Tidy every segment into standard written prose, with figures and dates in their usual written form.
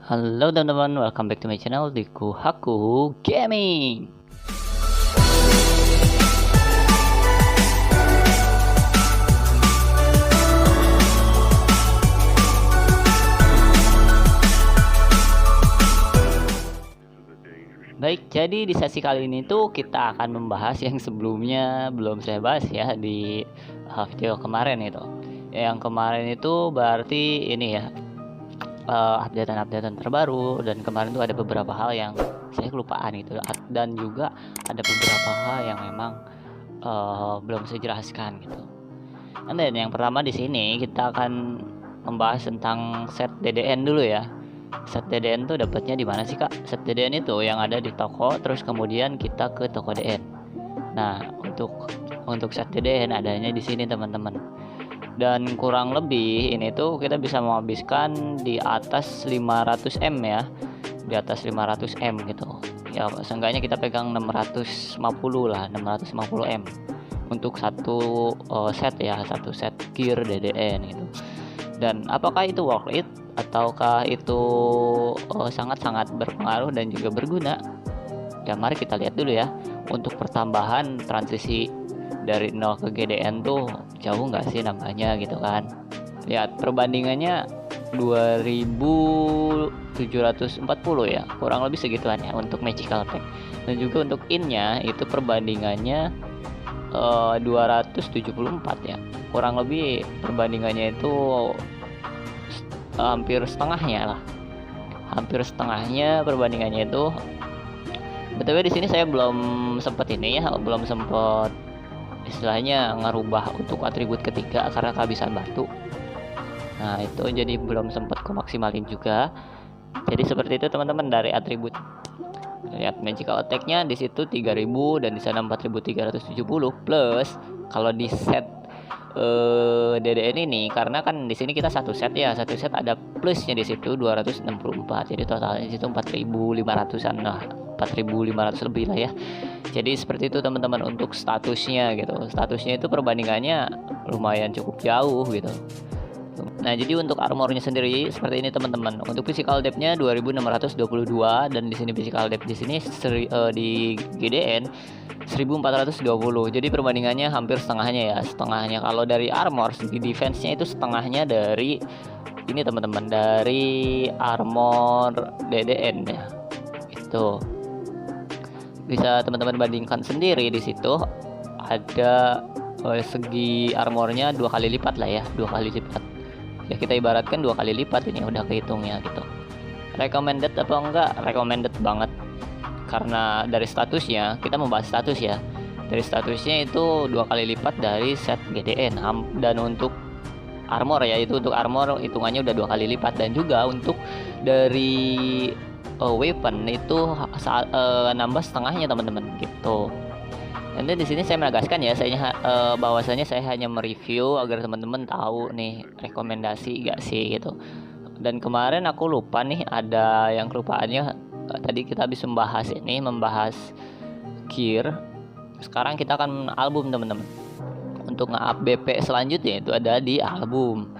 Halo teman-teman, welcome back to my channel di Kuhaku Gaming. Baik, jadi di sesi kali ini tuh kita akan membahas yang sebelumnya belum saya bahas ya di video kemarin itu. Yang kemarin itu berarti ini ya, updatean terbaru, dan kemarin tuh ada beberapa hal yang saya kelupaan gitu, dan juga ada beberapa hal yang memang belum saya jelaskan gitu. Dan yang pertama di sini kita akan membahas tentang set DDN dulu ya. Set DDN tuh dapatnya di mana sih, Kak? Set DDN itu yang ada di toko, terus kemudian kita ke toko DN. Nah, untuk set DDN adanya di sini teman-teman. Dan kurang lebih ini tuh kita bisa menghabiskan di atas 500M ya. Di atas 500M gitu. Ya, seenggaknya kita pegang 650 lah, 650M untuk satu set ya, satu set gear DDN gitu. Dan apakah itu worth it ataukah itu sangat-sangat berpengaruh dan juga berguna? Ya mari kita lihat dulu ya. Untuk pertambahan transisi dari 0 ke GDN tuh jauh nggak sih nambahnya gitu kan. Lihat perbandingannya 2740 ya, kurang lebih segituan ya untuk magical pack. Dan juga untuk innya itu perbandingannya 274 ya, kurang lebih perbandingannya itu hampir setengahnya lah, hampir setengahnya perbandingannya itu. Betul, di sini saya belum sempat ini ya, belum sempat istilahnya ngerubah untuk atribut ketiga karena kehabisan batu. Nah itu jadi belum sempat kemaksimalin juga. Jadi seperti itu teman-teman dari atribut. Lihat magical attack-nya di situ 3000 dan di sana 4370 plus kalau di set DDN ini, karena kan di sini kita satu set ya, satu set ada plusnya di situ 264. Jadi totalnya di situ 4500-an lah, 4500 lebih lah ya. Jadi seperti itu teman-teman untuk statusnya gitu. Statusnya itu perbandingannya lumayan cukup jauh gitu. Nah, jadi untuk armornya sendiri seperti ini teman-teman. Untuk physical depth-nya 2622 dan di sini physical depth di sini di GDN 1420. Jadi perbandingannya hampir setengahnya ya, setengahnya. Kalau dari armor segi defense-nya itu setengahnya dari ini teman-teman, dari armor DDN ya. Itu bisa teman-teman bandingkan sendiri. Di situ ada segi armornya 2 kali lipat lah ya, 2 kali lipat. Ya kita ibaratkan 2 kali lipat, ini udah kehitungnya gitu. Recommended apa enggak? Recommended banget. Karena dari statusnya, kita membahas status ya. Dari statusnya itu 2 kali lipat dari set GDN. Dan untuk armor ya, itu untuk armor hitungannya udah 2 kali lipat. Dan juga untuk dari weapon itu nambah setengahnya teman-teman gitu. Nanti di sini saya menegaskan ya, bahwasanya saya hanya mereview agar teman-teman tahu nih rekomendasi gak sih gitu. Dan kemarin aku lupa nih, ada yang kelupaannya. Tadi kita habis membahas gear. Sekarang kita akan album teman-teman. Untuk nge-up BP selanjutnya itu ada di album.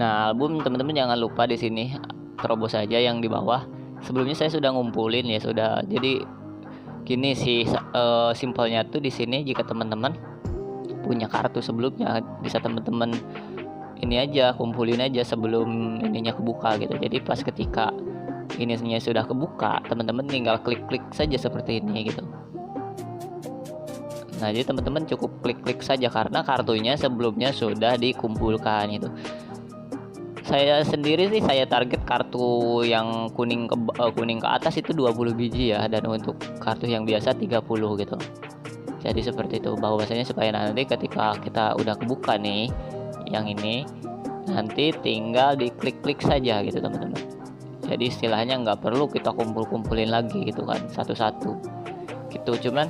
Nah album teman-teman jangan lupa di sini terobos saja yang di bawah. Sebelumnya saya sudah ngumpulin ya, sudah. Jadi gini sih simpelnya tuh di sini, jika teman-teman punya kartu sebelumnya bisa teman-teman ini aja, kumpulin aja sebelum ininya kebuka gitu. Jadi pas ketika ininya sudah kebuka, teman-teman tinggal klik-klik saja seperti ini gitu. Nah jadi teman-teman cukup klik-klik saja karena kartunya sebelumnya sudah dikumpulkan gitu. Saya sendiri sih saya target kartu yang kuning ke atas itu 20 biji ya, dan untuk kartu yang biasa 30 gitu. Jadi seperti itu, bahwasanya supaya nanti ketika kita udah kebuka nih yang ini, nanti tinggal diklik-klik saja gitu teman-teman. Jadi istilahnya nggak perlu kita kumpulin lagi gitu kan satu-satu gitu. Cuman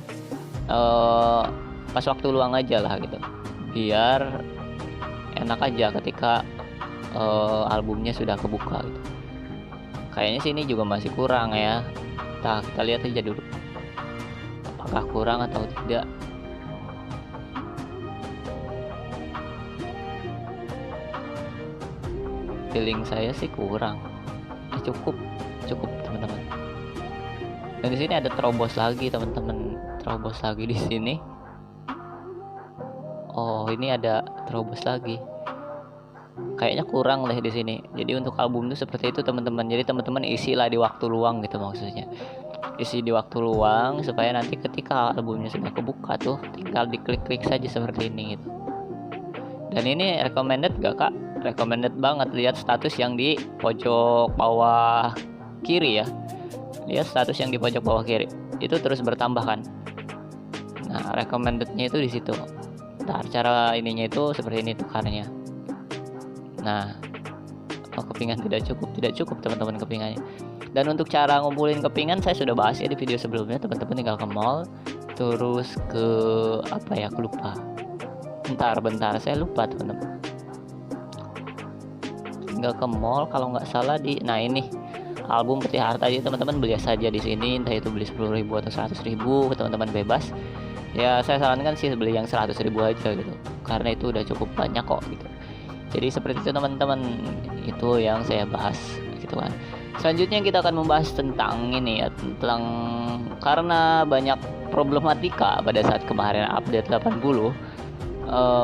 pas waktu luang aja lah gitu, biar enak aja ketika albumnya sudah kebuka gitu. Kayaknya sini juga masih kurang ya. Kita lihat aja dulu apakah kurang atau tidak. Feeling saya sih kurang. Cukup cukup teman-teman. Dan di sini ada terobos lagi teman-teman, terobos lagi di sini. Oh, ini ada terobos lagi. Kayaknya kurang deh di sini. Jadi untuk album tuh seperti itu teman-teman. Jadi teman-teman isilah di waktu luang gitu maksudnya. Isi di waktu luang supaya nanti ketika albumnya sudah kebuka tuh tinggal diklik-klik saja seperti ini gitu. Dan ini recommended gak kak? Recommended banget. Lihat status yang di pojok bawah kiri ya. Lihat status yang di pojok bawah kiri itu terus bertambah kan. Nah, recommendednya itu di situ. Ntar cara ininya itu seperti ini tukarnya. Nah, kepingan tidak cukup teman-teman kepingannya. Dan untuk cara ngumpulin kepingan saya sudah bahas ya di video sebelumnya, teman-teman tinggal ke mall terus ke apa ya, aku lupa. Bentar saya lupa teman-teman. Tinggal ke mall kalau nggak salah di, nah ini album Peti Harta aja teman-teman, beli saja di sini, entah itu beli 10.000 atau 100.000 teman-teman bebas. Ya saya sarankan sih beli yang 100.000 aja gitu, karena itu udah cukup banyak kok gitu. Jadi seperti itu teman-teman, itu yang saya bahas gitu kan. Selanjutnya kita akan membahas tentang ini ya, tentang karena banyak problematika pada saat kemarin update 80.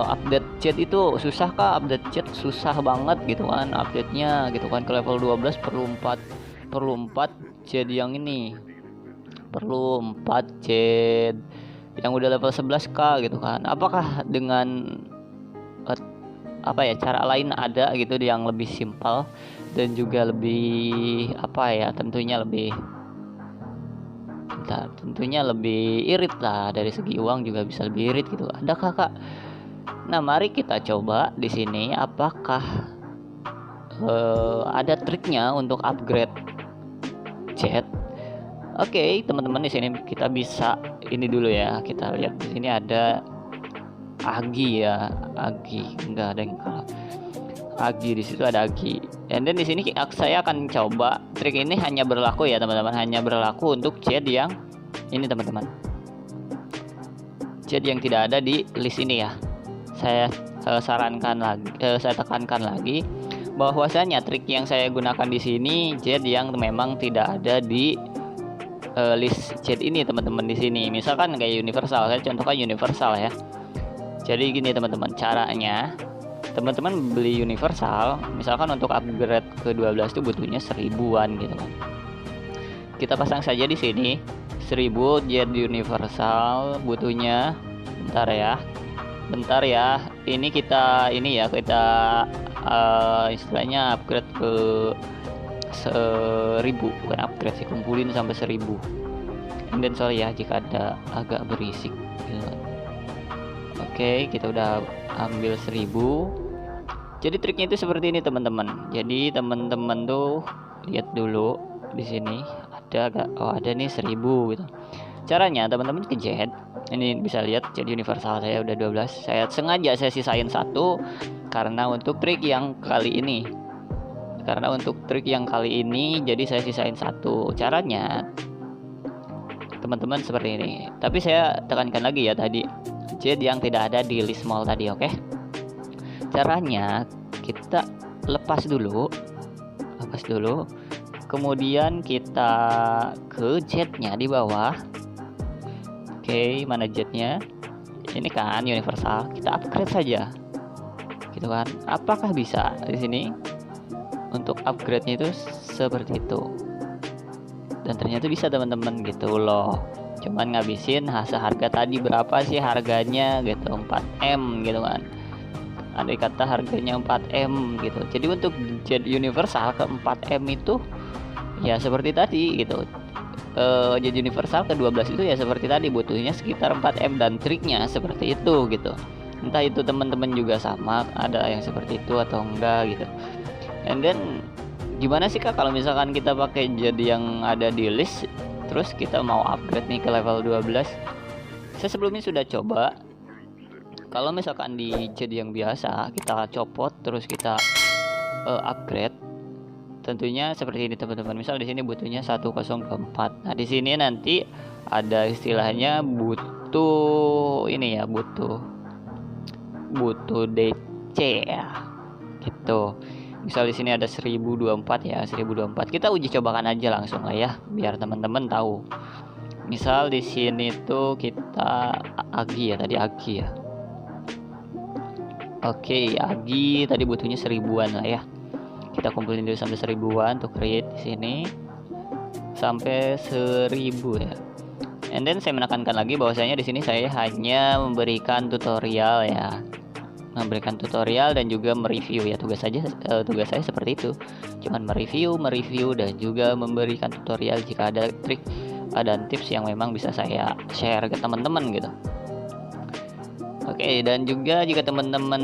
Update chat itu susah kah? Update chat susah banget gitu kan, update-nya gitu kan. Ke level 12 perlu 4 chat yang ini, perlu 4 chat yang udah level 11k gitu kan. Apakah dengan apa ya, cara lain ada gitu yang lebih simpel dan juga lebih apa ya, tentunya lebih irit lah, dari segi uang juga bisa lebih irit gitu. Adakah kak? Nah, mari kita coba di sini apakah ada triknya untuk upgrade chat. Oke, teman-teman, di sini kita bisa ini dulu ya. Kita lihat di sini ada Agi ya, Agi, enggak ada yang kalah. Agi, di situ ada Agi. And then di sini saya akan coba trik ini, hanya berlaku ya teman-teman, hanya berlaku untuk chat yang ini teman-teman. Chat yang tidak ada di list ini ya. Saya sarankan lagi, saya tekankan lagi bahwasanya trik yang saya gunakan di sini chat yang memang tidak ada di list chat ini teman-teman. Di sini misalkan kayak universal, saya contohkan universal ya. Jadi gini teman-teman, caranya teman-teman beli universal, misalkan untuk upgrade ke 12 itu butuhnya 1000-an gitu kan. Kita pasang saja di sini 1000 jet universal, butuhnya bentar ya. Ini kita istilahnya upgrade ke 1000, bukan upgrade sih, kumpulin sampai 1000. Dan sorry ya jika ada agak berisik gitu. Oke, kita udah ambil 1000. Jadi triknya itu seperti ini teman-teman. Jadi teman-teman tuh lihat dulu di sini ada agak, ada nih 1000 gitu. Caranya teman-teman ke jet. Ini bisa lihat jet universal saya udah 12. Saya sengaja sisain 1 karena untuk trik yang kali ini. Jadi saya sisain 1. Caranya teman-teman seperti ini. Tapi saya tekankan lagi ya tadi, jet yang tidak ada di list mall tadi, oke? Caranya kita lepas dulu, kemudian kita ke jetnya di bawah. Oke, mana jetnya? Ini kan universal, kita upgrade saja, gitu kan? Apakah bisa di sini untuk upgrade-nya itu seperti itu? Dan ternyata bisa teman-teman gitu loh. Cuman ngabisin harga tadi berapa sih harganya gitu, 4M gitu kan. Andai kata harganya 4M gitu. Jadi untuk jet universal ke 4M itu ya seperti tadi gitu. Jet universal ke 12 itu ya seperti tadi, butuhnya sekitar 4M, dan triknya seperti itu gitu. Entah itu teman-teman juga sama, ada yang seperti itu atau enggak gitu. And then gimana sih kak kalau misalkan kita pakai jet yang ada di list terus kita mau upgrade nih ke level 12? Saya sebelumnya sudah coba. Kalau misalkan di jet yang biasa kita copot terus kita upgrade, tentunya seperti ini teman-teman. Misal di sini butuhnya 104. Nah, di sini nanti ada istilahnya butuh ini ya, butuh DC ya. Gitu. Misal di sini ada 1024 ya, 1024. Kita uji cobakan aja langsung lah ya, biar teman-teman tahu. Misal di sini tuh kita Agi ya, tadi Agi ya. Oke, Agi tadi butuhnya 1000-an lah ya. Kita kumpulin dulu sampai 1000-an untuk create di sini. Sampai 1000 ya. And then saya menekankan lagi bahwasanya di sini saya hanya memberikan tutorial ya. Memberikan tutorial dan juga mereview ya, tugas saya seperti itu, cuman mereview dan juga memberikan tutorial jika ada trik dan tips yang memang bisa saya share ke teman-teman gitu. Oke, dan juga jika teman-teman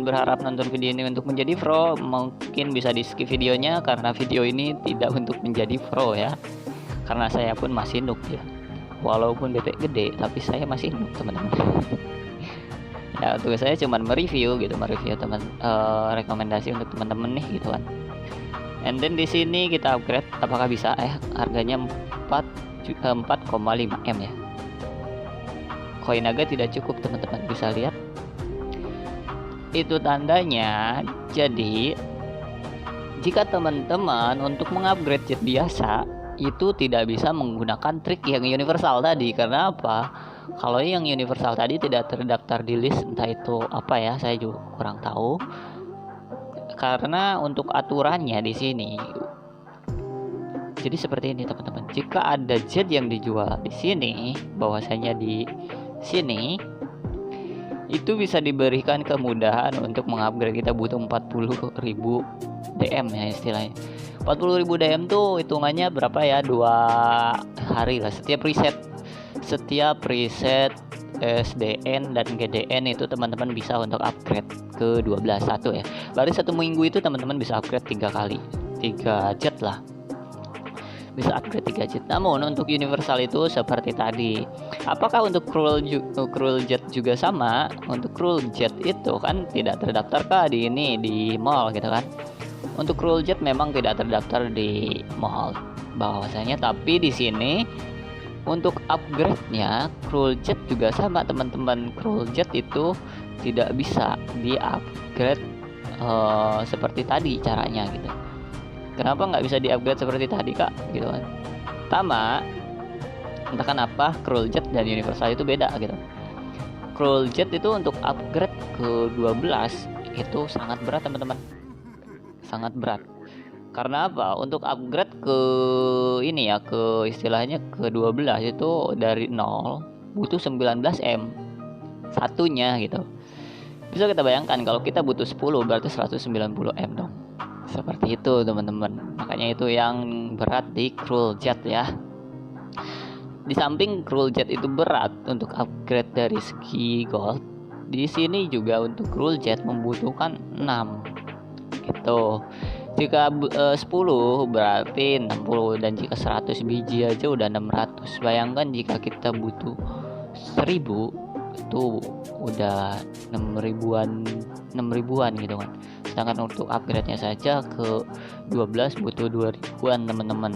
berharap nonton video ini untuk menjadi pro, mungkin bisa di skip videonya karena video ini tidak untuk menjadi pro ya, karena saya pun masih noob ya, walaupun BP gede tapi saya masih noob teman-teman. Ya, tugas saya cuma mereview gitu, teman rekomendasi untuk teman-teman nih gitu kan. And then di sini kita upgrade, apakah bisa harganya 4,5 M ya. Koin naga tidak cukup teman-teman, bisa lihat itu tandanya. Jadi jika teman-teman untuk mengupgrade jet biasa itu tidak bisa menggunakan trik yang universal tadi. Karena apa? Kalau yang universal tadi tidak terdaftar di list, entah itu apa ya, saya juga kurang tahu. Karena untuk aturannya di sini, jadi seperti ini teman-teman. Jika ada jet yang dijual di sini, bahwasanya di sini itu bisa diberikan kemudahan untuk mengupgrade. Kita butuh 40.000 DM ya istilahnya. 40.000 DM tuh hitungannya berapa ya? 2 hari lah setiap preset SDN dan GDN itu teman-teman bisa untuk upgrade ke 12.1 ya. Berarti 1 minggu itu teman-teman bisa upgrade 3 kali, 3 jet lah, bisa upgrade 3 jet. Namun untuk universal itu seperti tadi. Apakah untuk cruel jet juga sama? Untuk cruel jet itu kan tidak terdaftar kah di mall gitu kan. Untuk cruel jet memang tidak terdaftar di mall bahwasanya, tapi di sini untuk upgrade-nya cruel jet juga sama teman-teman. Cruel jet itu tidak bisa di-upgrade seperti tadi caranya gitu. Kenapa nggak bisa di-upgrade seperti tadi kak gitu kan? Pertama, entah kenapa cruel jet dan universal itu beda gitu. Cruel jet itu untuk upgrade ke 12 itu sangat berat teman-teman, sangat berat. Karena apa? Untuk upgrade ke ini ya, ke istilahnya ke 12 itu dari 0 butuh 19 M satunya gitu. Bisa kita bayangkan kalau kita butuh 10 berarti 190 M dong. Seperti itu teman-teman. Makanya itu yang berat di cruel jet ya. Di samping cruel jet itu berat untuk upgrade dari segi gold, di sini juga untuk cruel jet membutuhkan 6 gitu. Jika 10 berarti 60, dan jika 100 biji aja udah 600. Bayangkan jika kita butuh 1000 itu udah 6 ribuan gitu kan. Sedangkan untuk upgrade-nya saja ke 12 butuh 2000-an teman-teman.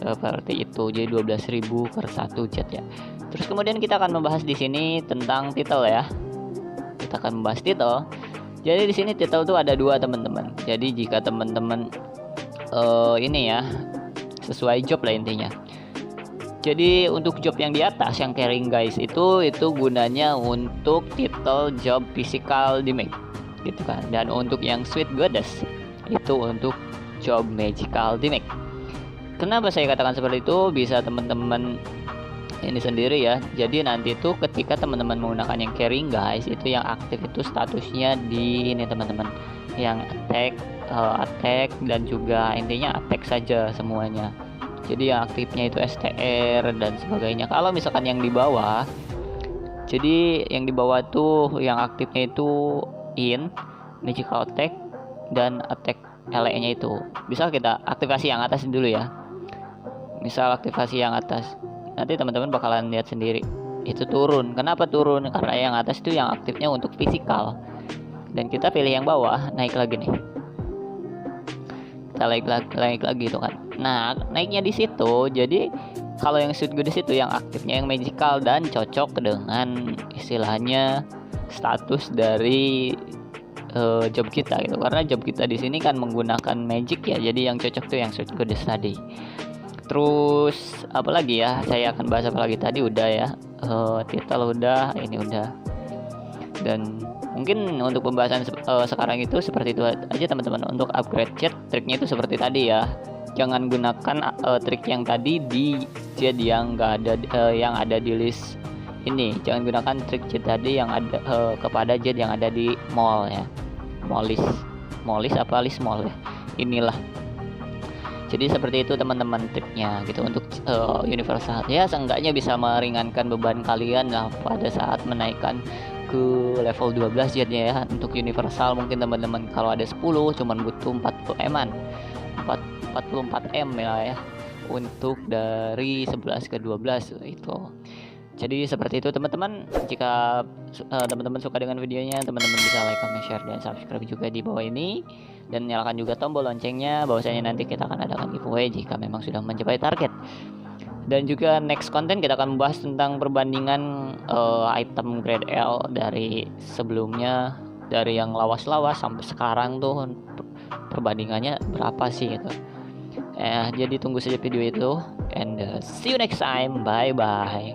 Seperti itu. Jadi 12.000 per 1 jet ya. Terus kemudian kita akan membahas di sini tentang title ya. Kita akan membahas title. Jadi di sini title tuh ada 2 teman-teman. Jadi jika teman-teman ini ya sesuai job lah intinya. Jadi untuk job yang di atas yang carrying guys itu gunanya untuk title job physical damage gitu kan. Dan untuk yang sweet goddess itu untuk job magical damage. Kenapa saya katakan seperti itu? Bisa teman-teman ini sendiri ya. Jadi nanti tuh ketika teman-teman menggunakan yang carrying guys, itu yang aktif itu statusnya di ini teman-teman, yang attack dan juga intinya attack saja semuanya. Jadi yang aktifnya itu STR dan sebagainya. Kalau misalkan yang di bawah, jadi yang di bawah tuh yang aktifnya itu in, magical attack dan attack LE nya itu. Bisa kita aktivasi yang atas dulu ya. Misal aktivasi yang atas, nanti teman-teman bakalan lihat sendiri itu turun. Kenapa turun? Karena yang atas itu yang aktifnya untuk fisikal, dan kita pilih yang bawah, naik lagi nih, kita naik lagi itu kan. Nah naiknya di situ. Jadi kalau yang sweet goddess itu yang aktifnya yang magical dan cocok dengan istilahnya status dari job kita gitu, karena job kita di sini kan menggunakan magic ya, jadi yang cocok tuh yang Sword Goddess tadi. Terus apalagi ya, saya akan bahas apa lagi, tadi udah ya, title udah, ini udah. Dan mungkin untuk pembahasan sekarang itu seperti itu aja teman-teman. Untuk upgrade jet, triknya itu seperti tadi ya, jangan gunakan trik yang tadi di jet yang enggak ada yang ada di list ini. Jangan gunakan trik jet tadi yang ada kepada jet yang ada di mall ya, mollis apa list mall ya, inilah. Jadi seperti itu teman-teman triknya gitu. Untuk universal ya, seenggaknya bisa meringankan beban kalian lah pada saat menaikkan ke level 12 jetnya ya. Untuk universal mungkin teman-teman kalau ada 10 cuman butuh 44 M ya untuk dari 11 ke 12 itu. Jadi seperti itu teman-teman. Jika teman-teman suka dengan videonya, teman-teman bisa like, comment, share, dan subscribe juga di bawah ini, dan nyalakan juga tombol loncengnya, bahwasanya nanti kita akan adakan giveaway jika memang sudah mencapai target. Dan juga next konten kita akan membahas tentang perbandingan item grade L dari sebelumnya, dari yang lawas-lawas sampai sekarang tuh perbandingannya berapa sih gitu. Jadi tunggu saja video itu, and see you next time, bye bye.